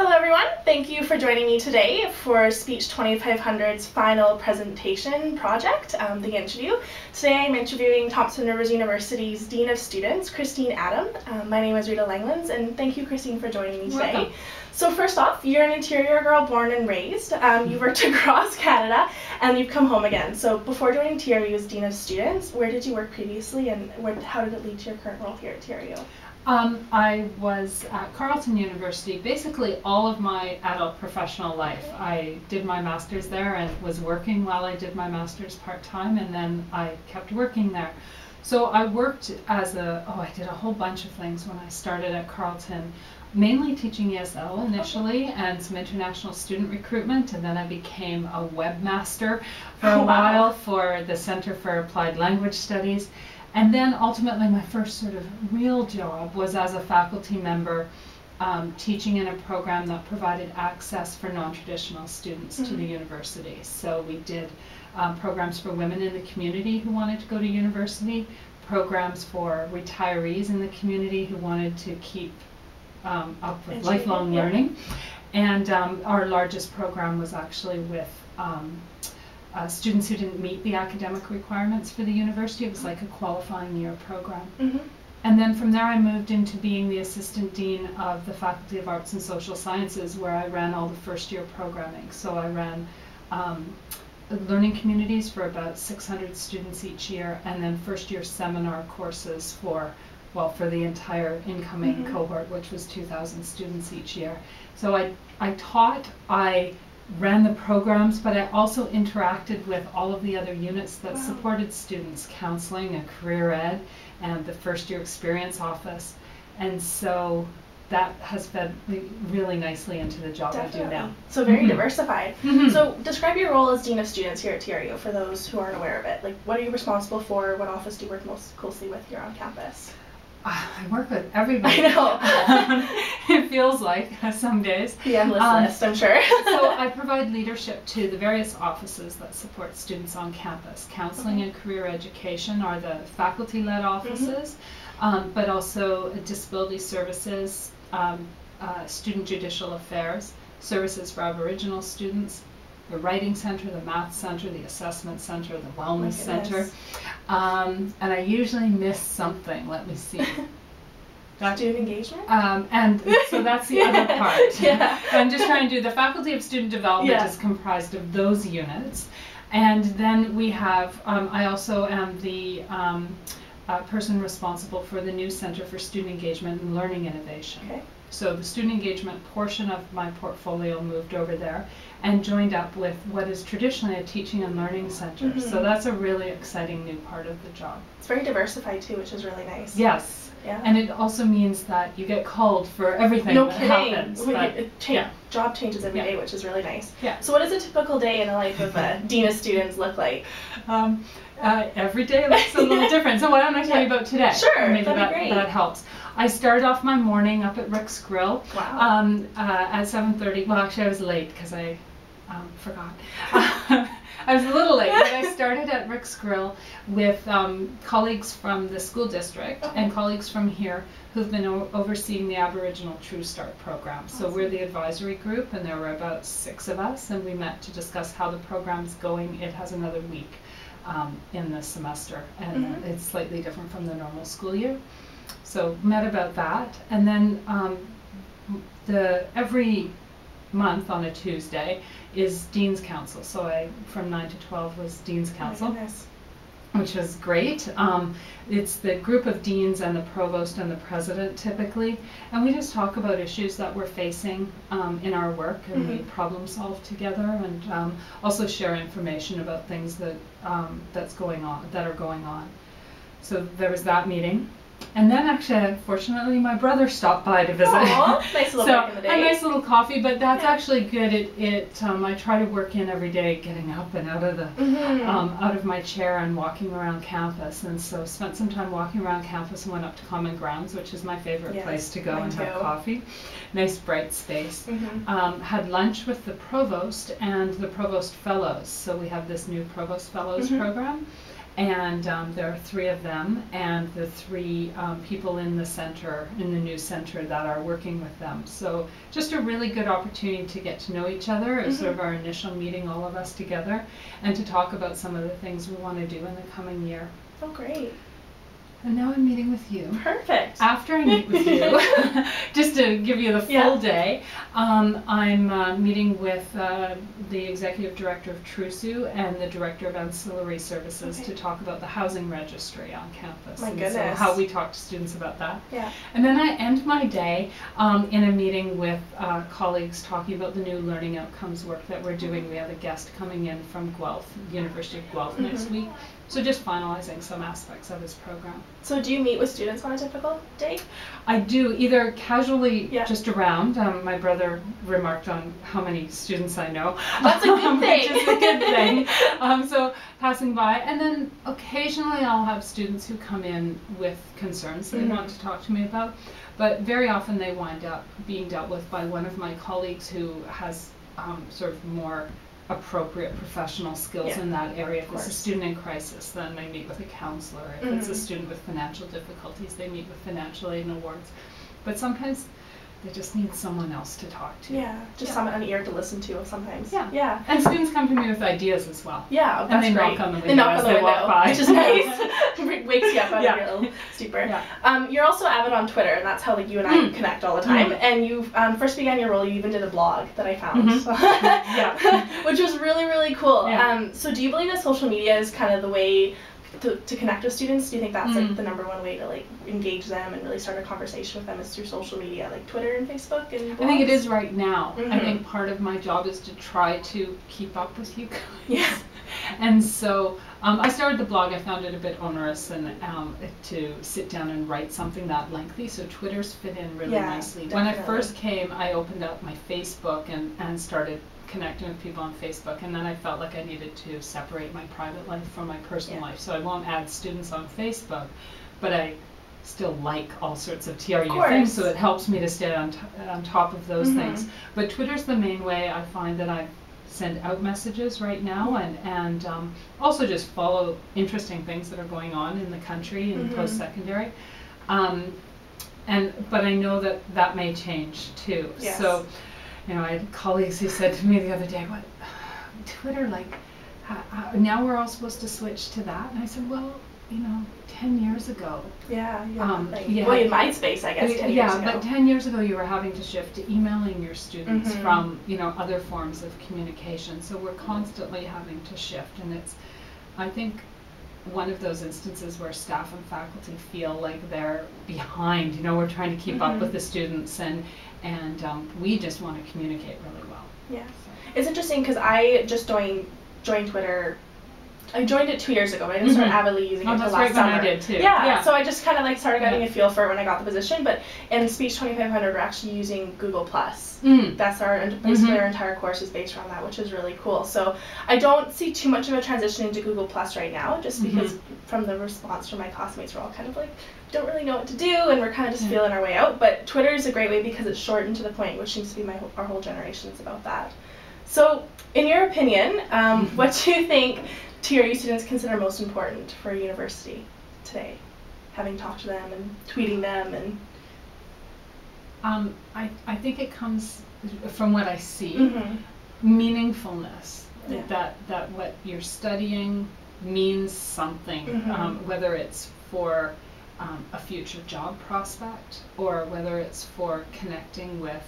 Hello everyone, thank you for joining me today for Speech 2500's final presentation project, the interview. Today I'm interviewing Thompson Rivers University's Dean of Students, Christine Adam. My name is Rita Langlands, and thank you, Christine, for joining me today. Welcome. So first off, you're an Interior girl born and raised. You've worked across Canada and you've come home again. So before joining TRU as Dean of Students, where did you work previously and how did it lead to your current role here at TRU? I was at Carleton University basically all of my adult professional life. I did my master's there and was working while I did my master's part-time, and then I kept working there. So I worked as I did a whole bunch of things when I started at Carleton, mainly teaching ESL initially and some international student recruitment, and then I became a webmaster for a while for the Center for Applied Language Studies. And then ultimately my first sort of real job was as a faculty member teaching in a program that provided access for non-traditional students to the university. So we did programs for women in the community who wanted to go to university, programs for retirees in the community who wanted to keep up with lifelong learning. And our largest program was actually with students who didn't meet the academic requirements for the university. It was like a qualifying year program. And then from there I moved into being the Assistant Dean of the Faculty of Arts and Social Sciences, where I ran all the first year programming. So I ran learning communities for about 600 students each year, and then first year seminar courses for the entire incoming cohort, which was 2,000 students each year. So I taught, I ran the programs, but I also interacted with all of the other units that supported students, counseling and career ed and the first year experience office. And so that has fed really nicely into the job I do now. So very diversified. So describe your role as Dean of Students here at TRU for those who aren't aware of it. Like, what are you responsible for? What office do you work most closely with here on campus? I work with everybody. I know. It feels like some days. The endless list, I'm sure. So I provide leadership to the various offices that support students on campus. Counseling and career education are the faculty-led offices, but also disability services, student judicial affairs, services for Aboriginal students, the Writing Center, the Math Center, the Assessment Center, the Wellness Center. And I usually miss something. Let me see. Student engagement? And so that's the other part. I'm just trying to do the Faculty of Student Development is comprised of those units. And then we have, I also am the person responsible for the new Center for Student Engagement and Learning Innovation. So the student engagement portion of my portfolio moved over there and joined up with what is traditionally a teaching and learning center. So that's a really exciting new part of the job. It's very diversified too, which is really nice. Yes. And it also means that you get called for everything that happens. Job changes every day, which is really nice. So what does a typical day in the life of a Dean of Students look like? Every day looks a little different. So why don't I tell you about today? Sure, maybe that'd be great. That helps. I started off my morning up at Rick's Grill at 7:30. Well, actually I was late because I forgot. I was a little late, but I started at Rick's Grill with colleagues from the school district and colleagues from here who've been overseeing the Aboriginal True Start program. So we're the advisory group, and there were about 6 of us, and we met to discuss how the program's going. It has another week in the semester, and it's slightly different from the normal school year. So met about that, and then every month on a Tuesday is Dean's Council. So from 9 to 12 was Dean's Council, which was great. It's the group of deans and the provost and the president typically, and we just talk about issues that we're facing in our work, and we problem solve together, and also share information about things that that are going on. So there was that meeting. And then actually, unfortunately, my brother stopped by to visit. Nice little break in the day. A nice little coffee, but that's actually good. I try to work in every day, getting up and out of the out of my chair and walking around campus. And so spent some time walking around campus and went up to Common Grounds, which is my favorite place to go and have coffee. Nice bright space. Had lunch with the provost and the provost fellows. So we have this new provost fellows program. And there are 3 of them, and the 3 people in the center, in the new center, that are working with them. So just a really good opportunity to get to know each other. It was sort of our initial meeting, all of us together, and to talk about some of the things we want to do in the coming year. Oh, great. And now I'm meeting with you. Perfect. After I meet with you, just to give you the full day, I'm meeting with the Executive Director of TruSU and the Director of Ancillary Services to talk about the housing registry on campus. My and goodness. so how we talk to students about that. Yeah. And then I end my day in a meeting with colleagues talking about the new learning outcomes work that we're doing. We have a guest coming in from Guelph, University of Guelph next week. So just finalizing some aspects of his program. So do you meet with students on a typical day? I do, either casually just around. My brother remarked on how many students I know. That's a good thing. Which is a good thing. So passing by, and then occasionally I'll have students who come in with concerns they want to talk to me about. But very often they wind up being dealt with by one of my colleagues who has sort of more appropriate professional skills in that area. If it's a student in crisis, then they meet with a counselor. If it's a student with financial difficulties, they meet with financial aid and awards. But sometimes they just need someone else to talk to. Yeah, just someone, an ear to listen to sometimes. Yeah. Yeah. And students come to me with ideas as well. Yeah, that's and they great. knock on the window as they walk by. Which is nice. Wakes you up out of your little stupor. Yeah. You're also avid on Twitter, and that's how you and I connect all the time. And you first began your role, you even did a blog that I found. Which was really, really cool. Yeah. So do you believe that social media is kind of the way to connect with students? Do you think that's like the number one way to like engage them and really start a conversation with them is through social media, like Twitter and Facebook and blogs? I think it is right now. I think part of my job is to try to keep up with you guys. Yeah. And so I started the blog. I found it a bit onerous and to sit down and write something that lengthy, so Twitter's fit in really nicely. Definitely. When I first came, I opened up my Facebook and started connecting with people on Facebook, and then I felt like I needed to separate my private life from my personal life. So I won't add students on Facebook, but I still like all sorts of TRU things, so it helps me to stay on top of those things. But Twitter's the main way I find that I send out messages right now, and also just follow interesting things that are going on in the country in post-secondary. But I know that may change too. Yes. So, you know, I had colleagues who said to me the other day, "What, Twitter? Like, now we're all supposed to switch to that?" And I said, "Well, you know, 10 years ago." Well, in MySpace, I guess, 10 years ago. But 10 years ago, you were having to shift to emailing your students from, you know, other forms of communication. So we're constantly having to shift, and it's, I think, one of those instances where staff and faculty feel like they're behind. You know, we're trying to keep up with the students, and we just want to communicate really well. Yeah. It's interesting because I just joined Twitter. I joined it 2 years ago, but I didn't start avidly using it until last summer. I did too. Yeah, so I just kind of like started getting a feel for it when I got the position. But in Speech 2500, we're actually using Google+. That's basically our entire course is based around that, which is really cool. So I don't see too much of a transition into Google+ right now, just because from the response from my classmates, we're all kind of like, don't really know what to do, and we're kind of just feeling our way out. But Twitter is a great way because it's short and to the point, which seems to be our whole generation is about that. So in your opinion, what do you think TRU students consider most important for a university today, having talked to them and tweeting them? And I think it comes from what I see, meaningfulness, that what you're studying means something, whether it's for a future job prospect or whether it's for connecting with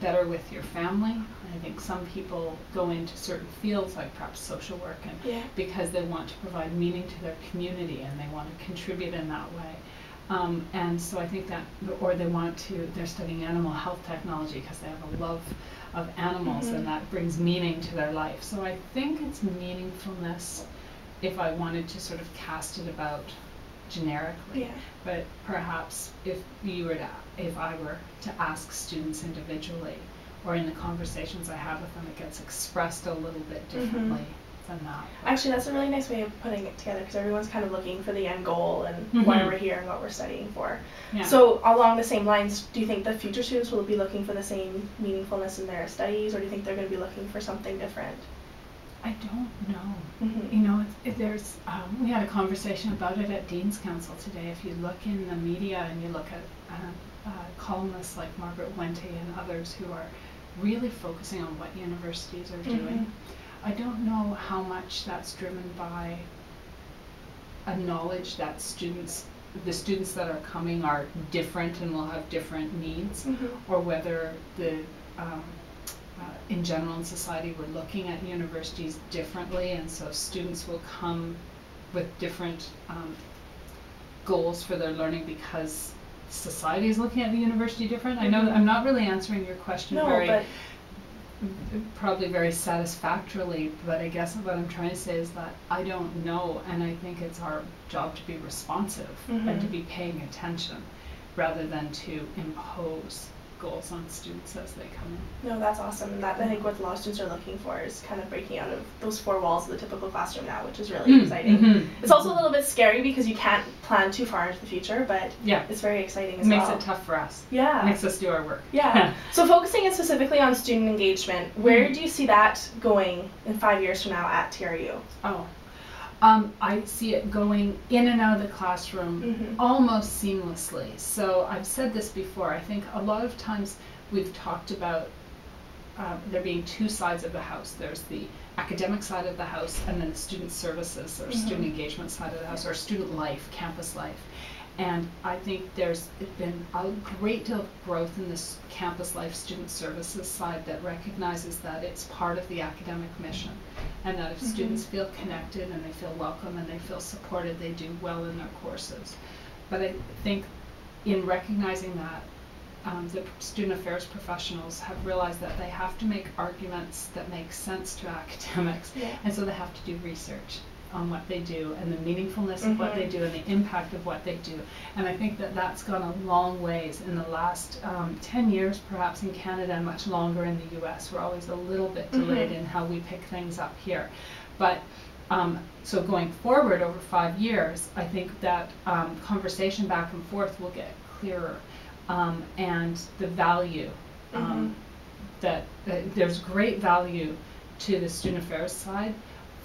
better with your family. I think some people go into certain fields like perhaps social work and because they want to provide meaning to their community and they want to contribute in that way. And so I think that, or they're studying animal health technology because they have a love of animals and that brings meaning to their life. So I think it's meaningfulness if I wanted to sort of cast it about generically. But perhaps if I were to ask students individually or in the conversations I have with them, it gets expressed a little bit differently than that. Actually, that's a really nice way of putting it together because everyone's kind of looking for the end goal and why we're here and what we're studying for. So along the same lines, do you think the future students will be looking for the same meaningfulness in their studies, or do you think they're going to be looking for something different? I don't know. Mm-hmm. You know, there's we had a conversation about it at Dean's Council today. If you look in the media and you look at columnists like Margaret Wente and others who are really focusing on what universities are doing, I don't know how much that's driven by a knowledge that the students that are coming are different and will have different needs, or whether in general in society we're looking at universities differently, and so students will come with different goals for their learning because society is looking at the university different. I know I'm not really answering your question probably very satisfactorily, but I guess what I'm trying to say is that I don't know, and I think it's our job to be responsive and to be paying attention rather than to impose goals on students as they come in. No, that's awesome, and that I think what a lot of students are looking for is kind of breaking out of those four walls of the typical classroom now, which is really exciting. It's also a little bit scary because you can't plan too far into the future, but it's very exciting as well. It makes it tough for us. Yeah. It makes us do our work. Yeah. So focusing in specifically on student engagement, where do you see that going in 5 years from now at TRU? I see it going in and out of the classroom almost seamlessly. So I've said this before. I think a lot of times we've talked about there being two sides of the house. There's the academic side of the house, and then the student services or student engagement side of the house, or student life, campus life. And I think there's been a great deal of growth in this campus life student services side that recognizes that it's part of the academic mission, and that if students feel connected and they feel welcome and they feel supported, they do well in their courses. But I think in recognizing that, the student affairs professionals have realized that they have to make arguments that make sense to academics, and so they have to do research on what they do and the meaningfulness of what they do and the impact of what they do. And I think that that's gone a long ways in the last 10 years, perhaps in Canada, and much longer in the US. We're always a little bit delayed in how we pick things up here. But so going forward over 5 years, I think that conversation back and forth will get clearer, and the value that there's great value to the student affairs side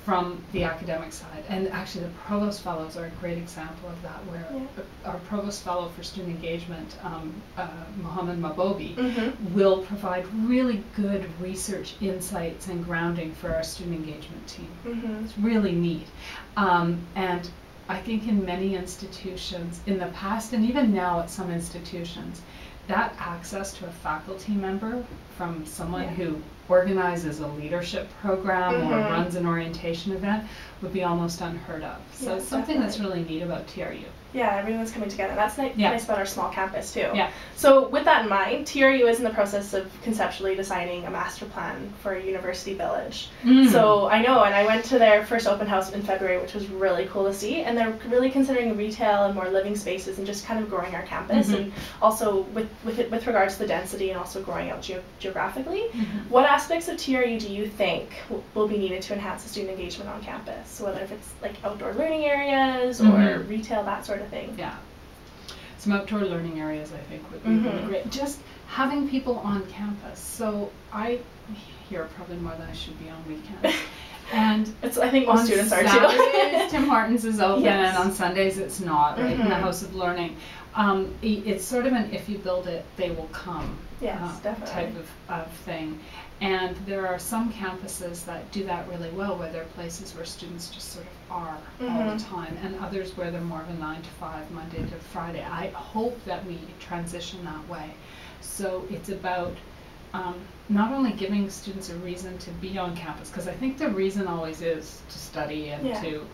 from the academic side. And actually the provost fellows are a great example of that, where our provost fellow for student engagement, Mohammed Mabobi, will provide really good research insights and grounding for our student engagement team. It's really neat. And I think in many institutions in the past, and even now at some institutions, that access to a faculty member from someone who organizes a leadership program or runs an orientation event would be almost unheard of. So it's something that's really neat about TRU. Yeah, everyone's coming together. That's nice about our small campus too. Yeah. So with that in mind, TRU is in the process of conceptually designing a master plan for University Village. So I know, and I went to their first open house in February, which was really cool to see, and they're really considering retail and more living spaces and just kind of growing our campus, and also with regards to the density and also growing out geographically. What aspects of TRU do you think will be needed to enhance the student engagement on campus? So whether if it's like outdoor learning areas or retail, that sort of thing. Yeah. Some outdoor learning areas I think would be really great. Just having people on campus. So I hear probably more than I should be on weekends. And I think most students are too. Saturdays, Tim Hortons is open, and on Sundays it's not, right, in the House of Learning. It's sort of an if you build it, they will come type of thing. And there are some campuses that do that really well, where they're places where students just sort of are all the time, and others where they're more of a 9 to 5, Monday to Friday. I hope that we transition that way. So it's about not only giving students a reason to be on campus, because I think the reason always is to study and to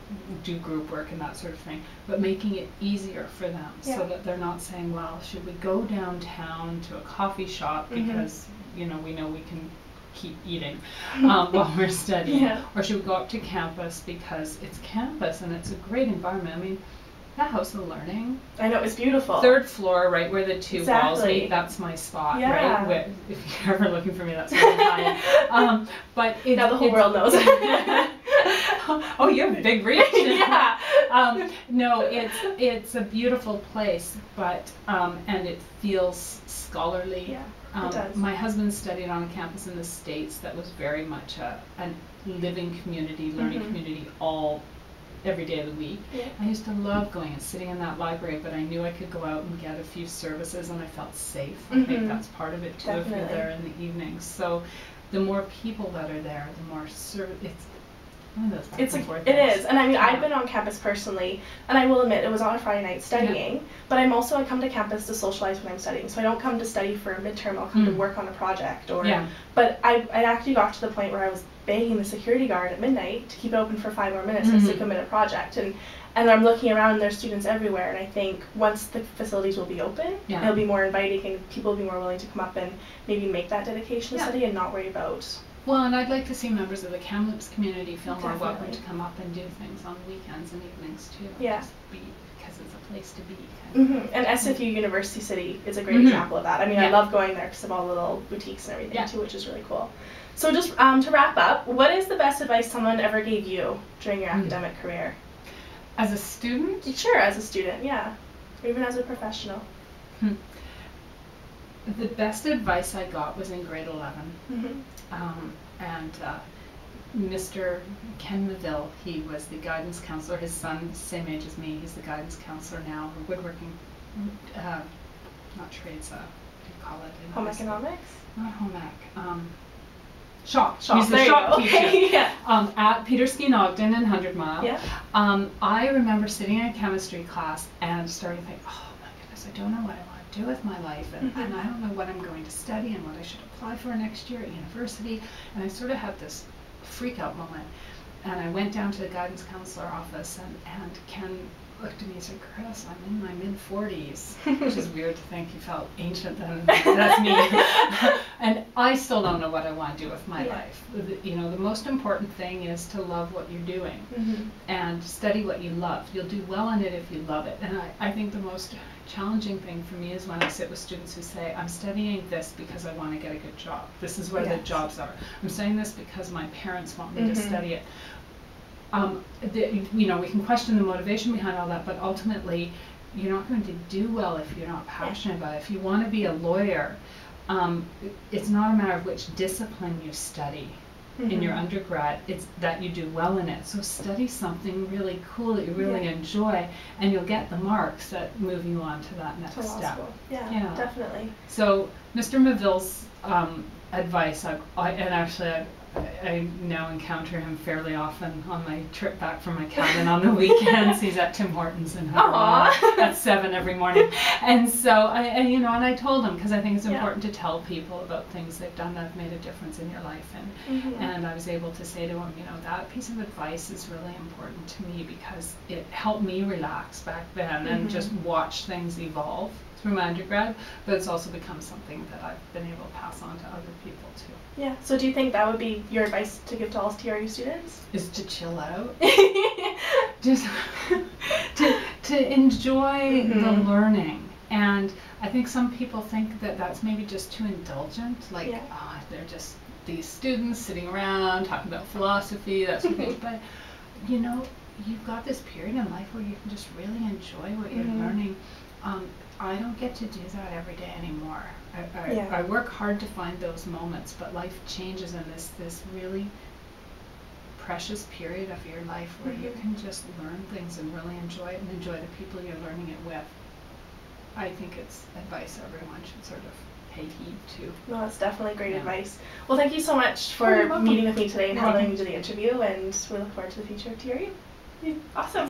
do group work and that sort of thing, but making it easier for them so that they're not saying, well, should we go downtown to a coffee shop because we know we can keep eating while we're studying, or should we go up to campus because it's campus and it's a great environment. I mean, that House of Learning, I know, it's beautiful. 3rd floor, right where the two walls meet, that's my spot, right? Where, if you're ever looking for me, that's where I'm hiding. But now the whole world knows. Oh, you have big reach. Yeah. No, it's a beautiful place, but and it feels scholarly. Yeah, it does. My husband studied on a campus in the States that was very much a living community, learning community every day of the week. Yeah. I used to love going and sitting in that library, but I knew I could go out and get a few services, and I felt safe. I think that's part of it too. Definitely. If you're there in the evenings. So the more people that are there, the more it's one of those back and forth It things. is, and I mean, I've been on campus personally, and I will admit it was on a Friday night studying, but I come to campus to socialize when I'm studying, so I don't come to study for a midterm, I'll come to work on a project, but I actually got to the point where I was begging the security guard at midnight to keep it open for 5 more minutes to commit a project, and I'm looking around and there's students everywhere, and I think once the facilities will be open, it'll be more inviting, and people will be more willing to come up and maybe make that dedication to study and not worry about. Well, and I'd like to see members of the Kamloops community feel more welcome to come up and do things on weekends and evenings too. Yeah. Just because it's a place to be. And SFU University City is a great example of that. I mean, I love going there because of all the little boutiques and everything too, which is really cool. So just to wrap up, what is the best advice someone ever gave you during your academic career? As a student? Sure, as a student, yeah. Or even as a professional. The best advice I got was in grade 11. And Mr. Ken Maville, he was the guidance counselor. His son, same age as me, he's the guidance counselor now. Woodworking, not trades, what do you call it? Home economics? Not home ec. Shop. Shop. He's the shop teacher. Okay, at Petersky Ogden in 100 Mile. Yeah. I remember sitting in a chemistry class and starting to think, oh my goodness, I don't know what I want to do with my life, and I don't know what I'm going to study and what I should apply for next year at university. And I sort of had this freak out moment. And I went down to the guidance counselor office, and Ken looked at me and said, Chris, I'm in my mid-40s, which is weird to think you felt ancient, and that's me. And I still don't know what I want to do with my life. You know, the most important thing is to love what you're doing and study what you love. You'll do well in it if you love it. And I think the most challenging thing for me is when I sit with students who say, I'm studying this because I want to get a good job. This is where the jobs are. I'm studying this because my parents want me to study it. You know, we can question the motivation behind all that, but ultimately, you're not going to do well if you're not passionate about it. If you want to be a lawyer, it's not a matter of which discipline you study in your undergrad, it's that you do well in it. So study something really cool that you really enjoy, and you'll get the marks that move you on to that next step. Yeah, definitely. So Mr. Maville's advice, I now encounter him fairly often on my trip back from my cabin on the weekends. He's at Tim Hortons in at 7 every morning. And so, I told him, because I think it's important to tell people about things they've done that have made a difference in your life. And I was able to say to him, that piece of advice is really important to me because it helped me relax back then and just watch things evolve through my undergrad, but it's also become something that I've been able to pass on to other people too. Yeah, so do you think that would be your advice to give to all TRU students? Is to chill out. Just to enjoy the learning. And I think some people think that that's maybe just too indulgent, like, they're just these students sitting around talking about philosophy, that sort of thing. But, you've got this period in life where you can just really enjoy what you're learning. I don't get to do that every day anymore. I work hard to find those moments, but life changes in this really precious period of your life where you can just learn things and really enjoy it and enjoy the people you're learning it with. I think it's advice everyone should sort of pay heed to. No, that's definitely great advice. Well, thank you so much for meeting with me today and helping me do the interview, and we look forward to the future of TRU. Awesome.